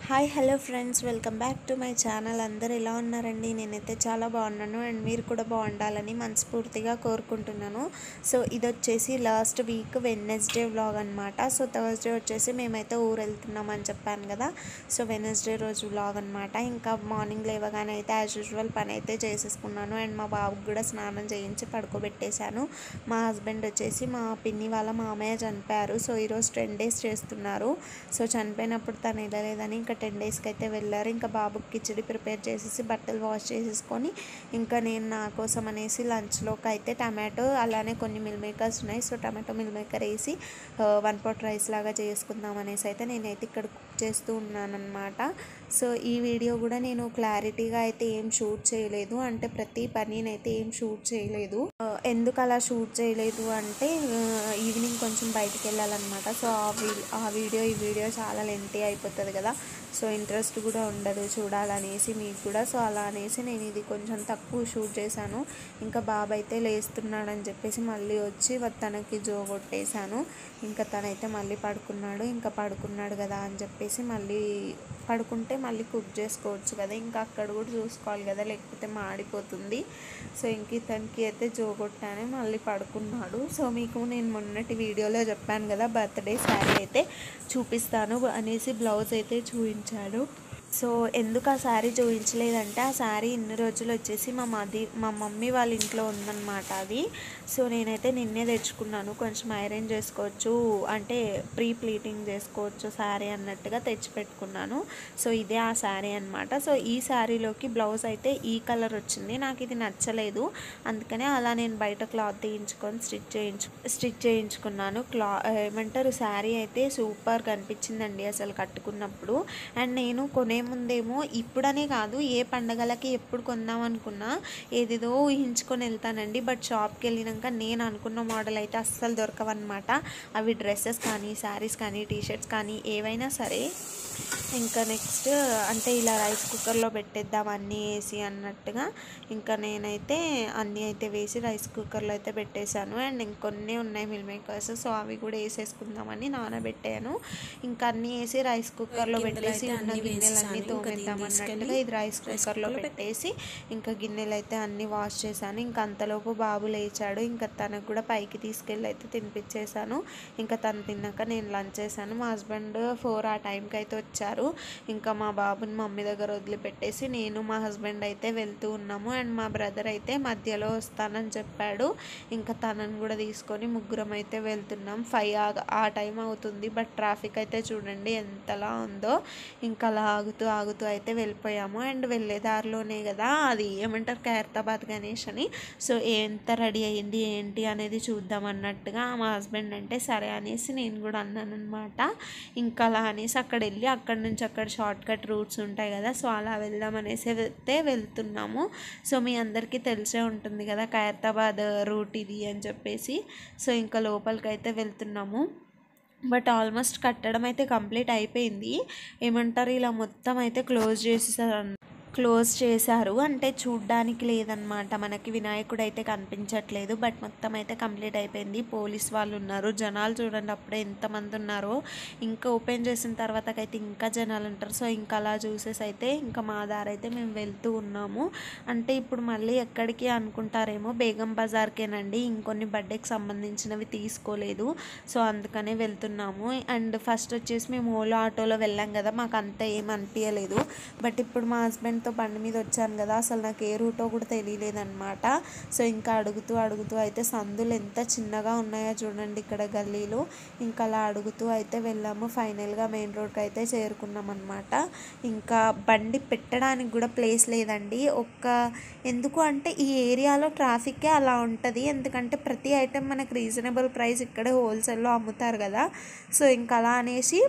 Hi hello friends, welcome back to my channel. అందరు ఎలా ఉన్నారండి? నేనైతే చాలా బాగున్నాను అండ్ మీరు కూడా బాగుండాలని మనస్ఫూర్తిగా కోరుకుంటున్నాను. సో ఇది వచ్చేసి లాస్ట్ వీక్ వెడ్నెస్డే వ్లాగ్ అనమాట. సో థర్స్డే వచ్చేసి మేమైతే ఊరు వెళ్తున్నాం అని చెప్పాను కదా. సో వెడ్నెస్డే రోజు వ్లాగ్ అనమాట. ఇంకా మార్నింగ్ లేవగానే అయితే యాజ్ యూజువల్ పని అయితే చేసేసుకున్నాను అండ్ మా బాబుకి కూడా స్నానం చేయించి పడుకోబెట్టేశాను. మా హస్బెండ్ వచ్చేసి మా పిన్ని వాళ్ళ మామయ్య చనిపోయారు. సో ఈరోజు 10 days చేస్తున్నారు. సో చనిపోయినప్పుడు తను వెళ్ళలేదని ఇంకా 10 daysకి అయితే వెళ్ళారు. ఇంకా బాబుకి కిచడి ప్రిపేర్ చేసేసి బట్టలు వాష్ చేసేసుకొని ఇంకా నేను నా కోసం అనేసి లంచ్లోకి అయితే టమాటో అలానే కొన్ని మిల్ మేకర్స్ ఉన్నాయి. సో టమాటో మిల్ మేకర్ వేసి 1 pot రైస్ లాగా చేసుకుందాం అనేసి అయితే నేనైతే ఇక్కడ కుక్ చేస్తూ ఉన్నాను అనమాట. సో ఈ వీడియో కూడా నేను క్లారిటీగా అయితే ఏం షూట్ చేయలేదు, అంటే ప్రతి పనినైతే ఏం షూట్ చేయలేదు. ఎందుకు అలా షూట్ చేయలేదు అంటే ఈవినింగ్ కొంచెం బయటికి వెళ్ళాలన్నమాట. సో ఆ వీడియో ఈ వీడియో చాలా లెంతీ అయిపోతుంది కదా. సో ఇంట్రెస్ట్ కూడా ఉండదు చూడాలనేసి మీకు కూడా. సో అలా అనేసి నేను ఇది కొంచెం తక్కువ షూట్ చేశాను. ఇంకా బాబు అయితే లేస్తున్నాడని చెప్పేసి మళ్ళీ వచ్చి తనకి జో కొట్టేశాను. ఇంకా తనైతే మళ్ళీ పడుకున్నాడు. ఇంకా పడుకున్నాడు కదా అని చెప్పేసి మళ్ళీ పడుకుంటే మళ్ళీ కుక్ చేసుకోవచ్చు కదా, ఇంకా అక్కడ కూడా చూసుకోవాలి కదా, లేకపోతే మాడిపోతుంది. సో ఇంక ఇతనికి అయితే జో కొట్టాను, మళ్ళీ పడుకున్నాడు. సో మీకు నేను మొన్నటి వీడియోలో చెప్పాను కదా బర్త్డే శారీ అయితే చూపిస్తాను అనేసి బ్లౌజ్ అయితే చూపించాడు. సో ఎందుకు ఆ శారీ చూపించలేదంటే ఆ శారీ ఇన్ని రోజులు వచ్చేసి మా మమ్మీ వాళ్ళ ఇంట్లో ఉందన్నమాట అది. సో నేనైతే నిన్నే తెచ్చుకున్నాను, కొంచెం ఐరన్ చేసుకోవచ్చు అంటే ప్రీ ప్లీటింగ్ చేసుకోవచ్చు శారీ అన్నట్టుగా తెచ్చిపెట్టుకున్నాను. సో ఇదే ఆ శారీ అనమాట. సో ఈ శారీలోకి బ్లౌజ్ అయితే ఈ కలర్ వచ్చింది, నాకు ఇది నచ్చలేదు. అందుకనే అలా నేను బయట క్లాత్ తీయించుకొని స్టిచ్ చేయించుకున్నాను. ఏమంటారు శారీ అయితే సూపర్ కనిపించిందండి అసలు కట్టుకున్నప్పుడు. అండ్ నేను కొనే ముందేమో ఇప్పుడనే కాదు ఏ పండగలకి ఎప్పుడు కొందాం అనుకున్నా ఏదేదో ఊహించుకొని వెళ్తానండి. బట్ షాప్కి వెళ్ళినాక నేను అనుకున్న మోడల్ అయితే అస్సలు దొరకవన్నమాట. అవి డ్రెస్సెస్ కానీ శారీస్ కానీ టీషర్ట్స్ కానీ ఏవైనా సరే. ఇంకా నెక్స్ట్ అంటే ఇలా రైస్ కుక్కర్లో పెట్టేద్దాం అన్నీ వేసి అన్నట్టుగా ఇంకా నేనైతే అన్నీ అయితే వేసి రైస్ కుక్కర్లో అయితే పెట్టేశాను. అండ్ ఇంకొన్ని ఉన్నాయి మిల్ మేకర్స్, సో అవి కూడా వేసేసుకుందామని నానబెట్టాను. ఇంకా అన్నీ వేసి రైస్ కుక్కర్లో పెట్టేసి ఉన్న గిన్నెలన్నీ తోమేద్దాం అన్నట్టుగా ఇది రైస్ కుక్కర్లో పెట్టేసి ఇంకా గిన్నెలు అయితే అన్నీ వాష్ చేశాను. ఇంకా అంతలోపు బాబు లేచాడు. ఇంకా తనకు కూడా పైకి తీసుకెళ్ళి అయితే తినిపించేశాను. ఇంకా తను తిన్నాక నేను లంచ్ చేశాను. మా హస్బెండ్ 4 ఆ టైంకి అయితే వచ్చారు. ఇంకా మా బాబుని మమ్మీ దగ్గర వదిలిపెట్టేసి నేను మా హస్బెండ్ అయితే వెళ్తూ ఉన్నాము. అండ్ మా బ్రదర్ అయితే మధ్యలో వస్తానని చెప్పాడు. ఇంకా తనని కూడా తీసుకొని ముగ్గురం అయితే వెళ్తున్నాం. 5 ఆ టైం అవుతుంది. బట్ ట్రాఫిక్ అయితే చూడండి ఎంతలా ఉందో. ఇంకా అలా ఆగుతూ అయితే వెళ్ళిపోయాము. అండ్ వెళ్ళే దారిలోనే కదా అది ఏమంటారు ఖైరతాబాద్ గణేష్ అని. సో ఎంత రెడీ అయ్యింది ఏంటి అనేది చూద్దాం అన్నట్టుగా మా హస్బెండ్ అంటే సరే అనేసి నేను కూడా అన్నాను అనమాట. ఇంకా అలా అనేసి అక్కడ వెళ్ళి అక్కడ నుంచి అక్కడ షార్ట్ కట్ రూట్స్ ఉంటాయి కదా, సో అలా వెళ్దాం అనేసి అయితే వెళ్తున్నాము. సో మీ అందరికీ తెలిసే ఉంటుంది కదా ఖైరతాబాద్ రూట్ ఇది అని చెప్పేసి. సో ఇంకా లోపలికి అయితే వెళ్తున్నాము. బట్ ఆల్మోస్ట్ కట్టడం అయితే కంప్లీట్ అయిపోయింది. ఏమంటారు ఇలా మొత్తం అయితే క్లోజ్ చేశారు అంటే చూడ్డానికి లేదనమాట. మనకి వినాయకుడు అయితే కనిపించట్లేదు. బట్ మొత్తం అయితే కంప్లీట్ అయిపోయింది. పోలీస్ వాళ్ళు ఉన్నారు, జనాలు చూడండి అప్పుడే ఎంతమంది ఉన్నారో. ఇంకా ఓపెన్ చేసిన తర్వాతకైతే ఇంకా జనాలు ఉంటారు. సో ఇంకా అలా చూసేసి అయితే ఇంకా మా దారి అయితే మేము వెళ్తూ ఉన్నాము. అంటే ఇప్పుడు మళ్ళీ ఎక్కడికి అనుకుంటారేమో, బేగం బజార్కేనండి. ఇంకొన్ని బర్త్డేకి సంబంధించినవి తీసుకోలేదు, సో అందుకనే వెళ్తున్నాము. అండ్ ఫస్ట్ వచ్చేసి మేము ఓలా ఆటోలో వెళ్ళాం కదా, మాకు అంత ఏం అనిపించలేదు. బట్ ఇప్పుడు మా హస్బెండ్తో బండి మీద వచ్చాను కదా, అసలు నాకు ఏ రూటో కూడా తెలియలేదన్నమాట. సో ఇంకా అడుగుతూ అయితే సందులు ఎంత చిన్నగా ఉన్నాయో చూడండి ఇక్కడ గల్లీలో. ఇంకా అలా అడుగుతూ అయితే వెళ్ళాము. ఫైనల్గా మెయిన్ రోడ్కి అయితే చేరుకున్నాం అనమాట. ఇంకా బండి పెట్టడానికి కూడా ప్లేస్ లేదండి. ఎందుకు అంటే ఈ ఏరియాలో ట్రాఫిక్కే అలా ఉంటుంది. ఎందుకంటే ప్రతి ఐటెం మనకు రీజనబుల్ ప్రైస్ ఇక్కడే హోల్సేల్లో అమ్ముతారు కదా. సో ఇంకా అలా అనేసి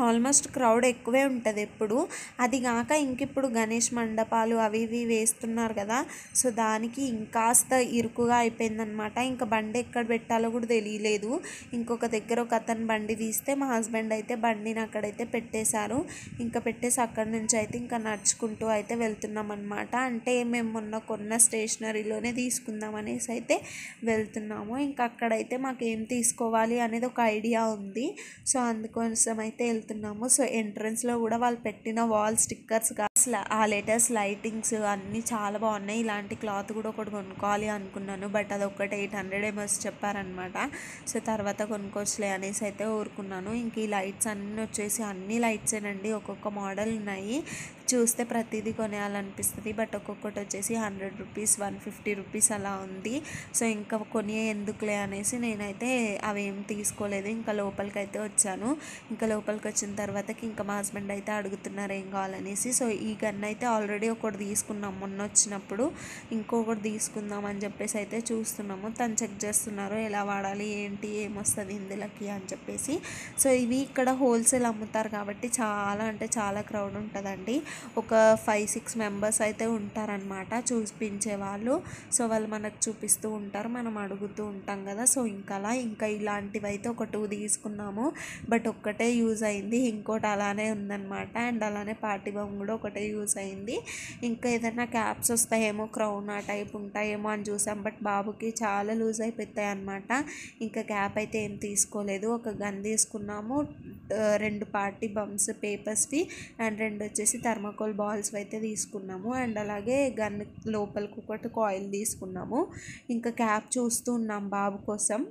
ఆల్మోస్ట్ క్రౌడ్ ఎక్కువే ఉంటుంది ఎప్పుడు. అది కాక ఇప్పుడు గణేష్ మండపాలు అవి ఇవి వేస్తున్నారు కదా, సో దానికి ఇంకాస్త ఇరుకుగా అయిపోయిందనమాట. ఇంకా బండి ఎక్కడ పెట్టాలో కూడా తెలియలేదు. ఇంకొక దగ్గర ఒక అతను బండి తీస్తే మా హస్బెండ్ అయితే బండిని అక్కడైతే పెట్టేశారు. ఇంకా పెట్టేసి అక్కడి నుంచి అయితే ఇంకా నడుచుకుంటూ అయితే వెళ్తున్నాం అనమాట. అంటే మేము మొన్న కొన్న స్టేషనరీలోనే తీసుకుందాం అనేసి అయితే వెళ్తున్నాము. ఇంకా అక్కడైతే మాకు ఏం తీసుకోవాలి అనేది ఒక ఐడియా ఉంది. సో అందుకోసం అయితే వెళ్తున్నాము. సో ఎంట్రన్స్లో కూడా వాళ్ళు పెట్టిన వాల్ స్టిక్కర్స్ ఆ లేటెస్ట్ లైటింగ్స్ అన్నీ చాలా బాగున్నాయి. ఇలాంటి క్లాత్ కూడా ఒకటి కొనుక్కోవాలి అనుకున్నాను, బట్ అది ఒకటి 800 ఏమో చెప్పారనమాట. సో తర్వాత కొనుక్కోవచ్చులే అనేసి అయితే ఊరుకున్నాను. ఇంక ఈ లైట్స్ అన్నీ వచ్చేసి అన్ని లైట్సేనండి, ఒక్కొక్క మోడల్ ఉన్నాయి. చూస్తే ప్రతిదీ కొనేయాలనిపిస్తుంది, బట్ ఒక్కొక్కటి వచ్చేసి 100 రూపీస్ 150 రూపీస్ అలా ఉంది. సో ఇంకా కొని ఎందుకులే అనేసి నేనైతే అవేం తీసుకోలేదు. ఇంకా లోపలికి అయితే వచ్చాను. ఇంకా లోపలికి వచ్చిన తర్వాతకి ఇంకా మా హస్బెండ్ అయితే అడుగుతున్నారు ఏం కావాలనేసి. సో ఈ గన్ అయితే ఆల్రెడీ ఒకటి తీసుకున్నాం మొన్న వచ్చినప్పుడు, ఇంకొకటి తీసుకుందాం అని చెప్పేసి అయితే చూస్తున్నాము. తను చెక్ చేస్తున్నారు ఎలా వాడాలి ఏంటి ఏమొస్తుంది ఇందులోకి అని చెప్పేసి. సో ఇవి ఇక్కడ హోల్సేల్ అమ్ముతారు కాబట్టి చాలా అంటే చాలా క్రౌడ్ ఉంటుందండి. ఒక 5-6 మెంబర్స్ అయితే ఉంటారనమాట చూపించే వాళ్ళు. సో వాళ్ళు మనకు చూపిస్తూ ఉంటారు, మనం అడుగుతూ ఉంటాం కదా. సో ఇంకా ఇలాంటివి అయితే ఒక 2 తీసుకున్నాము, బట్ ఒక్కటే యూజ్ అయింది, ఇంకోటి అలానే ఉందన్నమాట. అండ్ అలానే పార్టీ బాంబ్ కూడా ఒకటే యూజ్ అయింది. ఇంకా ఏదైనా క్యాప్స్ వస్తాయేమో, క్రౌన్ ఆ టైప్ ఉంటాయేమో అని చూసాం, బట్ బాబుకి చాలా లూజ్ అయిపోతాయి అనమాట. ఇంకా క్యాప్ అయితే ఏం తీసుకోలేదు. ఒక గన్ తీసుకున్నాము, 2 పార్టీ బంప్స్ పేపర్స్వి అండ్ 2 వచ్చేసి థర్మాకోల్ బాల్స్ అయితే తీసుకున్నాము. అండ్ అలాగే గన్ లోపలికి ఒకటి కాయిల్ తీసుకున్నాము. ఇంకా క్యాప్ చూస్తూ ఉన్నాం బాబు కోసం.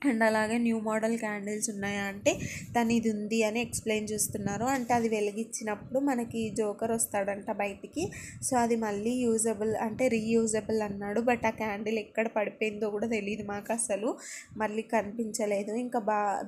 అండ్ అలాగే న్యూ మోడల్ క్యాండిల్స్ ఉన్నాయా అంటే తను ఇది ఉంది అని ఎక్స్ప్లెయిన్ చేస్తున్నారు. అంటే అది వెలిగించినప్పుడు మనకి జోకర్ వస్తాడంట బయటికి. సో అది మళ్ళీ యూజబుల్ అంటే రీయూజబుల్ అన్నాడు, బట్ ఆ క్యాండిల్ ఎక్కడ పడిపోయిందో కూడా తెలియదు మాకు, అసలు మళ్ళీ కనిపించలేదు. ఇంకా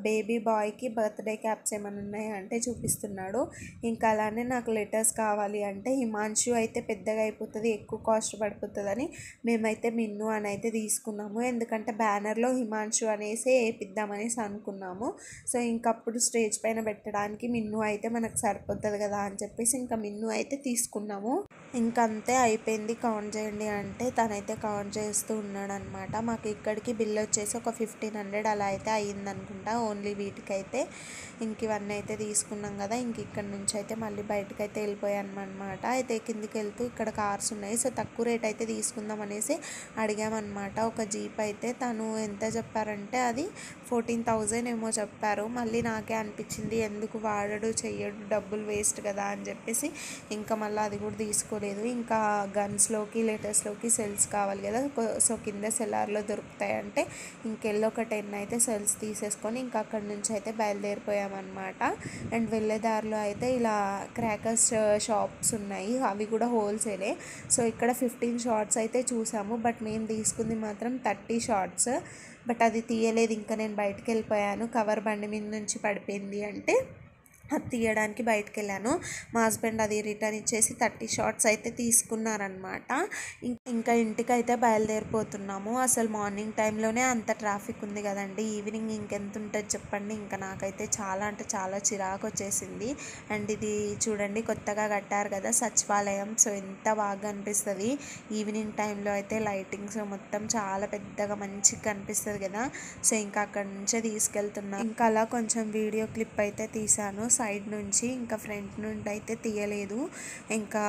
బేబీ బాయ్కి బర్త్డే క్యాప్స్ ఏమైనా ఉన్నాయా అంటే చూపిస్తున్నాడు. ఇంకా అలానే నాకు లెటర్స్ కావాలి అంటే హిమాన్షు అయితే పెద్దగా అయిపోతుంది, ఎక్కువ కాస్ట్ పడిపోతుందని మేమైతే మిన్ను అని అయితే తీసుకున్నాము. ఎందుకంటే బ్యానర్లో హిమాన్షు అనేసి వేపిద్దామనేసి అనుకున్నాము. సో ఇంకప్పుడు స్టేజ్ పైన పెట్టడానికి మిన్ను అయితే మనకు సరిపోతుంది కదా అని చెప్పేసి ఇంకా మిన్ను అయితే తీసుకున్నాము. ఇంకంతే అయిపోయింది, కౌంట్ చేయండి అంటే తనైతే కౌంట్ చేస్తూ ఉన్నాడు అనమాట. మాకు ఇక్కడికి బిల్ వచ్చేసి ఒక 1500 అలా అయితే అయ్యిందనుకుంటా ఓన్లీ వీటికైతే. ఇంక ఇవన్నీ అయితే తీసుకున్నాం కదా. ఇంక ఇక్కడ నుంచి అయితే మళ్ళీ బయటకు అయితే వెళ్ళిపోయామన్నమాట. అయితే కిందికి వెళ్తూ ఇక్కడ కార్స్ ఉన్నాయి, సో తక్కువ రేట్ అయితే తీసుకుందాం అనేసి అడిగామన్నమాట. ఒక జీప్ అయితే తను ఎంత చెప్పారంటే అది 14,000 ఏమో చెప్పారు. మళ్ళీ నాకే అనిపించింది ఎందుకు వాడడు చెయ్యడు డబ్బులు వేస్ట్ కదా అని చెప్పేసి ఇంకా మళ్ళీ అది కూడా తీసుకోలేదు. ఇంకా గన్స్లోకి లెటర్స్లోకి సెల్స్ కావాలి కదా. సో కింద సెల్లార్లో దొరుకుతాయంటే ఇంకెళ్ళి ఒక 10 అయితే సెల్స్ తీసేసుకొని ఇంకా అక్కడి నుంచి అయితే బయలుదేరిపోయామన్నమాట. అండ్ వెళ్ళే దారిలో అయితే ఇలా క్రాకర్స్ షాప్స్ ఉన్నాయి, అవి కూడా హోల్సేలే. సో ఇక్కడ 15 షార్ట్స్ అయితే చూసాము, బట్ మేము తీసుకుంది మాత్రం 30 షార్ట్స్. బట్ అది తీయలేదు, ఇంకా నేను బయటకు వెళ్ళిపోయాను. కవర్ బండి మీద నుంచి పడిపోయింది అంటే అది తీయడానికి బయటకు వెళ్ళాను. మా హస్బెండ్ అది రిటర్న్ ఇచ్చేసి 30 షార్ట్స్ అయితే తీసుకున్నారనమాట. ఇంకా ఇంటికి అయితే బయలుదేరిపోతున్నాము. అసలు మార్నింగ్ టైంలోనే అంత ట్రాఫిక్ ఉంది కదండి, ఈవినింగ్ ఇంకెంత ఉంటుంది చెప్పండి. ఇంకా నాకైతే చాలా అంటే చాలా చిరాకు వచ్చేసింది. అండ్ ఇది చూడండి కొత్తగా కట్టారు కదా సచివాలయం, సో ఎంత బాగా అనిపిస్తుంది ఈవినింగ్ టైంలో అయితే. లైటింగ్స్ మొత్తం చాలా పెద్దగా మంచిగా కనిపిస్తుంది కదా. సో ఇంకా అక్కడ నుంచే తీసుకెళ్తున్నా. ఇంకా అలా కొంచెం వీడియో క్లిప్ అయితే తీసాను సైడ్ నుంచి, ఇంకా ఫ్రంట్ నుండి అయితే తీయలేదు. ఇంకా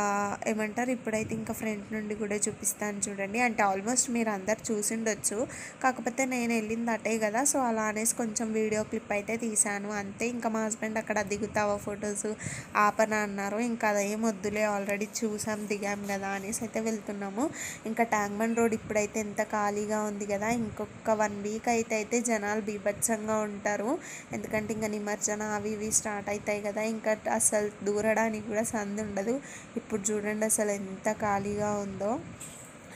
ఏమంటారు ఇప్పుడైతే ఇంకా ఫ్రంట్ నుండి కూడా చూపిస్తాను చూడండి. అంటే ఆల్మోస్ట్ మీరు అందరు చూసిండొచ్చు, కాకపోతే నేను వెళ్ళింది అటే కదా. సో అలా అనేసి కొంచెం వీడియో క్లిప్ అయితే తీసాను అంతే. ఇంకా మా హస్బెండ్ అక్కడ దిగుతావా ఫొటోస్ ఆపన అన్నారు. ఇంకా అదేం వద్దులే ఆల్రెడీ చూసాం దిగాం కదా అనేసి అయితే వెళ్తున్నాము. ఇంకా ట్యాంక్ బండ్ రోడ్ ఇప్పుడైతే ఎంత ఖాళీగా ఉంది కదా. ఇంకొక 1 వీక్ అయితే జనాలు బీభత్సంగా ఉంటారు, ఎందుకంటే ఇంకా నిమజ్జన అవి ఇవి స్టార్ట్ అవుతాయి కదా. ఇంకా అసలు దూరడానికి కూడా సందు ఉండదు. ఇప్పుడు చూడండి అసలు ఎంత ఖాళీగా ఉందో.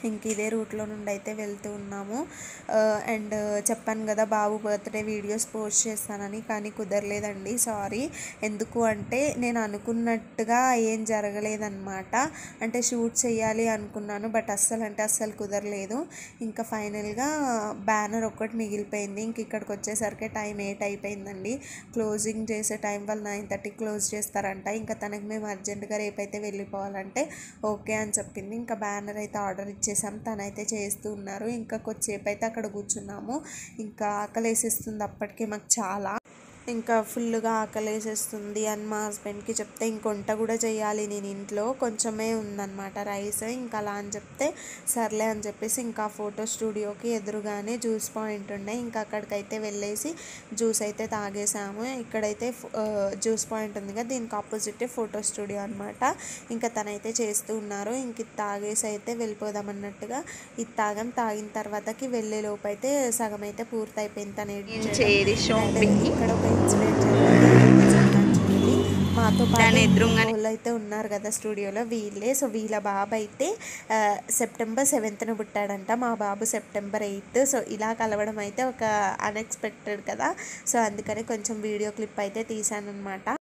ఇంక ఇదే రూట్లో నుండి అయితే వెళ్తూ ఉన్నాము. అండ్ చెప్పాను కదా బాబు బర్త్డే వీడియోస్ పోస్ట్ చేస్తానని, కానీ కుదరలేదండి, సారీ. ఎందుకు అంటే నేను అనుకున్నట్టుగా ఏం జరగలేదన్నమాట. అంటే షూట్ చేయాలి అనుకున్నాను, బట్ అస్సలు కుదరలేదు. ఇంకా ఫైనల్గా బ్యానర్ ఒక్కటి మిగిలిపోయింది. ఇంక ఇక్కడికి వచ్చేసరికి టైం 8 అయిపోయిందండి. క్లోజింగ్ చేసే టైం వాళ్ళు 9:30 క్లోజ్ చేస్తారంట. ఇంకా తనకి మేము అర్జెంటుగా రేపైతే వెళ్ళిపోవాలంటే ఓకే అని చెప్పింది. ఇంకా బ్యానర్ అయితే ఆర్డర్ ఇచ్చేసాం, తనైతే చేస్తూ ఉన్నారు. ఇంకా కొద్దిసేపు అయితే అక్కడ కూర్చున్నాము. ఇంకా ఆకలి వేసేస్తుంది అప్పటికే మాకు చాలా. ఇంకా ఫుల్గా ఆకలేసేస్తుంది అని మా హస్బెండ్కి చెప్తే ఇంక వంట కూడా చేయాలి నేను ఇంట్లో, కొంచెమే ఉందన్నమాట రైస్. ఇంకా అలా అని చెప్తే సర్లే అని చెప్పేసి ఇంకా ఫోటో స్టూడియోకి ఎదురుగానే జ్యూస్ పాయింట్ ఉండే, ఇంకా అక్కడికైతే వెళ్ళేసి జ్యూస్ అయితే తాగేసాము. ఇక్కడైతే జ్యూస్ పాయింట్ ఉంది కదా, దీనికి ఆపోజిట్ ఫోటో స్టూడియో అనమాట. ఇంకా తనైతే చేస్తూ ఉన్నారు. ఇంక ఇది తాగేసి అయితే వెళ్ళిపోదాం అన్నట్టుగా ఇది తాగిన తర్వాతకి వెళ్ళే లోపు అయితే సగం అయితే పూర్తయిపోయింది తను ఇక్కడ ఒక ఇన్సిడెంట్ జరిగింది. మాతో పాటు వాళ్ళు అయితే ఉన్నారు కదా స్టూడియోలో వీళ్ళే. సో వీళ్ళ బాబు అయితే సెప్టెంబర్ 7th పుట్టాడంట, మా బాబు సెప్టెంబర్ 8th. సో ఇలా కలవడం అయితే ఒక అన్ఎక్స్పెక్టెడ్ కదా. సో అందుకని కొంచెం వీడియో క్లిప్ అయితే తీసాను అనమాట.